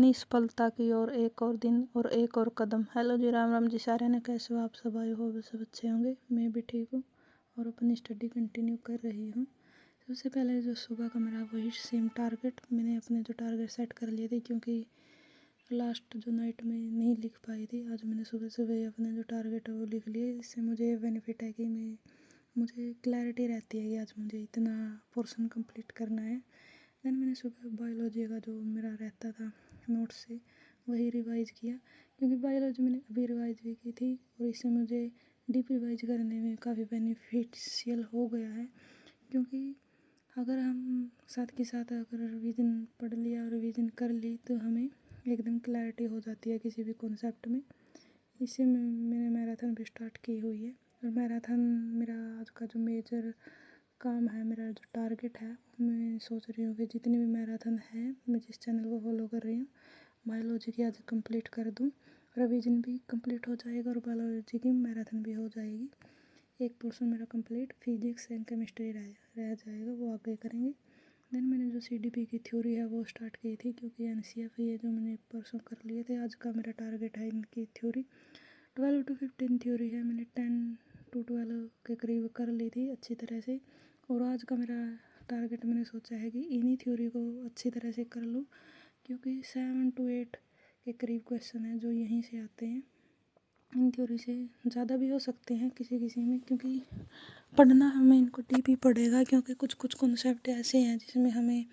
अपनी सफलता की ओर एक और दिन और एक और कदम। हेलो जी, राम राम जी सारे ने, कैसे हो आप सब? आए हो सब अच्छे होंगे। मैं भी ठीक हूँ और अपनी स्टडी कंटिन्यू कर रही हूँ। सबसे पहले जो सुबह का मेरा वही सेम टारगेट, मैंने अपने जो टारगेट सेट कर लिए थे, क्योंकि लास्ट जो नाइट में नहीं लिख पाई थी। आज मैंने सुबह सुबह अपने जो टारगेट है वो लिख लिए। इससे मुझे बेनिफिट है कि मुझे क्लैरिटी रहती है कि आज मुझे इतना पोर्शन कंप्लीट करना है। देन मैंने सुबह बायोलॉजी का जो मेरा रहता था नोट्स से वही रिवाइज़ किया, क्योंकि बायोलॉजी मैंने अभी रिवाइज़ भी की थी और इससे मुझे डीप रिवाइज करने में काफ़ी बेनिफिशियल हो गया है। क्योंकि अगर हम साथ के साथ अगर रिवीजन पढ़ लिया और रिवीजन कर ली तो हमें एकदम क्लैरिटी हो जाती है किसी भी कॉन्सेप्ट में। इससे मैंने मैराथन भी स्टार्ट की हुई है और मैराथन मेरा आज का जो मेजर काम है, मेरा जो टारगेट है, मैं सोच रही हूँ कि जितनी भी मैराथन है, मैं जिस चैनल को फॉलो कर रही हूँ, बायोलॉजी की आज कंप्लीट कर दूँ। रिवीजन भी कंप्लीट हो जाएगा और बायोलॉजी की मैराथन भी हो जाएगी। एक पोर्शन मेरा कंप्लीट फिजिक्स एंड केमिस्ट्री रह जाएगा, वो आगे करेंगे। देन मैंने जो CDP की थ्योरी है वो स्टार्ट की थी, क्योंकि NCF ये जो मैंने परसों कर लिए थे। आज का मेरा टारगेट है इनकी थ्योरी 12 to 15 थ्योरी है। मैंने 10 to 12 के करीब कर ली थी अच्छी तरह से। और आज का मेरा टारगेट मैंने सोचा है कि इन्हीं थ्योरी को अच्छी तरह से कर लूँ, क्योंकि 7 to 8 के करीब क्वेश्चन है जो यहीं से आते हैं। इन थ्योरी से ज़्यादा भी हो सकते हैं किसी किसी में, क्योंकि पढ़ना हमें इनको डीप ही पड़ेगा, क्योंकि कुछ कुछ कॉन्सेप्ट ऐसे हैं जिसमें हमें,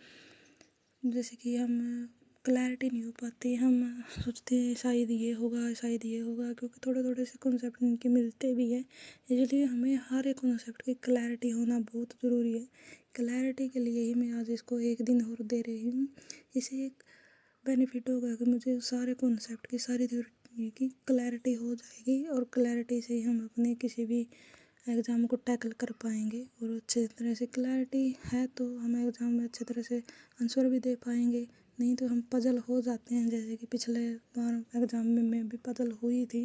जैसे कि हम क्लैरिटी नहीं हो पाती, हम सोचते हैं शायद ये होगा शायद ये होगा, क्योंकि थोड़े थोड़े से कॉन्सेप्ट इनके मिलते भी हैं। इसलिए हमें हर एक कॉन्सेप्ट की क्लैरिटी होना बहुत ज़रूरी है। क्लैरिटी के लिए ही मैं आज इसको एक दिन और दे रही हूँ। इसे एक बेनिफिट होगा कि मुझे सारे कॉन्सेप्ट की, सारी थ्योरी की क्लैरिटी हो जाएगी और क्लैरिटी से ही हम अपने किसी भी एग्ज़ाम को टैकल कर पाएंगे। और अच्छे तरह से क्लैरिटी है तो हम एग्ज़ाम में अच्छे तरह से आंसर भी दे पाएंगे। नहीं तो हम पजल हो जाते हैं, जैसे कि पिछले बार एग्ज़ाम में मैं भी पजल हुई थी।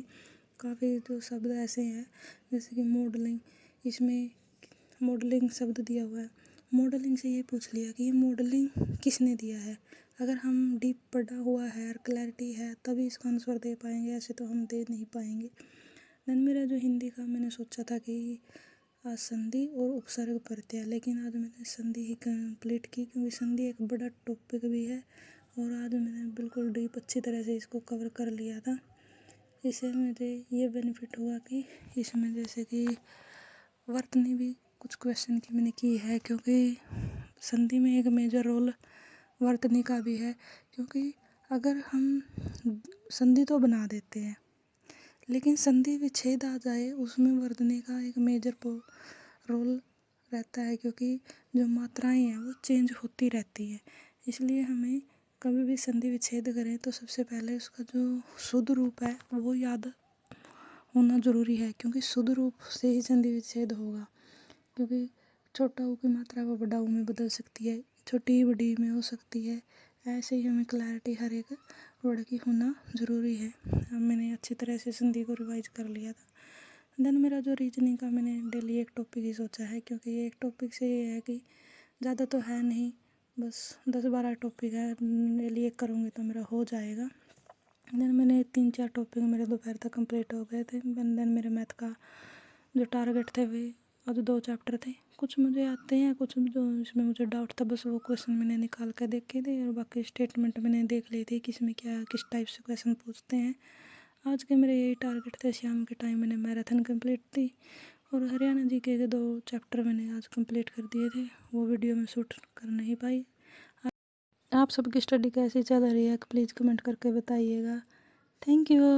काफ़ी जो शब्द ऐसे हैं, जैसे कि मॉडलिंग, इसमें मॉडलिंग शब्द दिया हुआ है। मॉडलिंग से ये पूछ लिया कि ये मॉडलिंग किसने दिया है। अगर हम डीप पढ़ा हुआ है और क्लैरिटी है तभी इसका आंसर दे पाएंगे, ऐसे तो हम दे नहीं पाएंगे। देन मेरा जो हिंदी का, मैंने सोचा था कि आज संधि और उपसर्ग प्रत्यय, लेकिन आज मैंने संधि ही कंप्लीट की, क्योंकि संधि एक बड़ा टॉपिक भी है और आज मैंने बिल्कुल डीप अच्छी तरह से इसको कवर कर लिया था। इससे मुझे ये बेनिफिट हुआ कि इसमें जैसे कि वर्तनी भी कुछ क्वेश्चन की मैंने की है, क्योंकि संधि में एक मेजर रोल वर्तनी का भी है। क्योंकि अगर हम संधि तो बना देते हैं, लेकिन संधि विच्छेद आ जाए उसमें वर्तनी का एक मेजर रोल रहता है, क्योंकि जो मात्राएं हैं वो चेंज होती रहती है। इसलिए हमें कभी भी संधि विच्छेद करें तो सबसे पहले उसका जो शुद्ध रूप है वो याद होना ज़रूरी है, क्योंकि शुद्ध रूप से ही संधि विच्छेद होगा। क्योंकि छोटा ऊ की मात्रा वो बड़ा ऊ में बदल सकती है, छोटी बड़ी में हो सकती है। ऐसे ही हमें क्लैरिटी हर एक वर्ड की होना ज़रूरी है। अब मैंने अच्छी तरह से संधि को रिवाइज कर लिया था। देन मेरा जो रीजनिंग का, मैंने डेली एक टॉपिक ही सोचा है, क्योंकि एक टॉपिक से ये है कि ज़्यादा तो है नहीं, बस 10-12 टॉपिक है, डेली एक करूँगी तो मेरा हो जाएगा। देन मैंने 3-4 टॉपिक मेरे दोपहर तक कंप्लीट हो गए थे। देन मेरे मैथ का जो टारगेट थे वे आज 2 चैप्टर थे। कुछ मुझे आते हैं, कुछ जो इसमें मुझे डाउट था, बस वो क्वेश्चन मैंने निकाल कर देखे थे और बाकी स्टेटमेंट मैंने देख ली थी कि इसमें क्या किस टाइप से क्वेश्चन पूछते हैं। आज के मेरे यही टारगेट थे। शाम के टाइम मैंने मैराथन कंप्लीट थी और हरियाणा जीके के 2 चैप्टर मैंने आज कंप्लीट कर दिए थे। वो वीडियो में शूट कर नहीं पाई। आप सबकी स्टडी कैसी चल रही है प्लीज़ कमेंट करके बताइएगा। Thank you.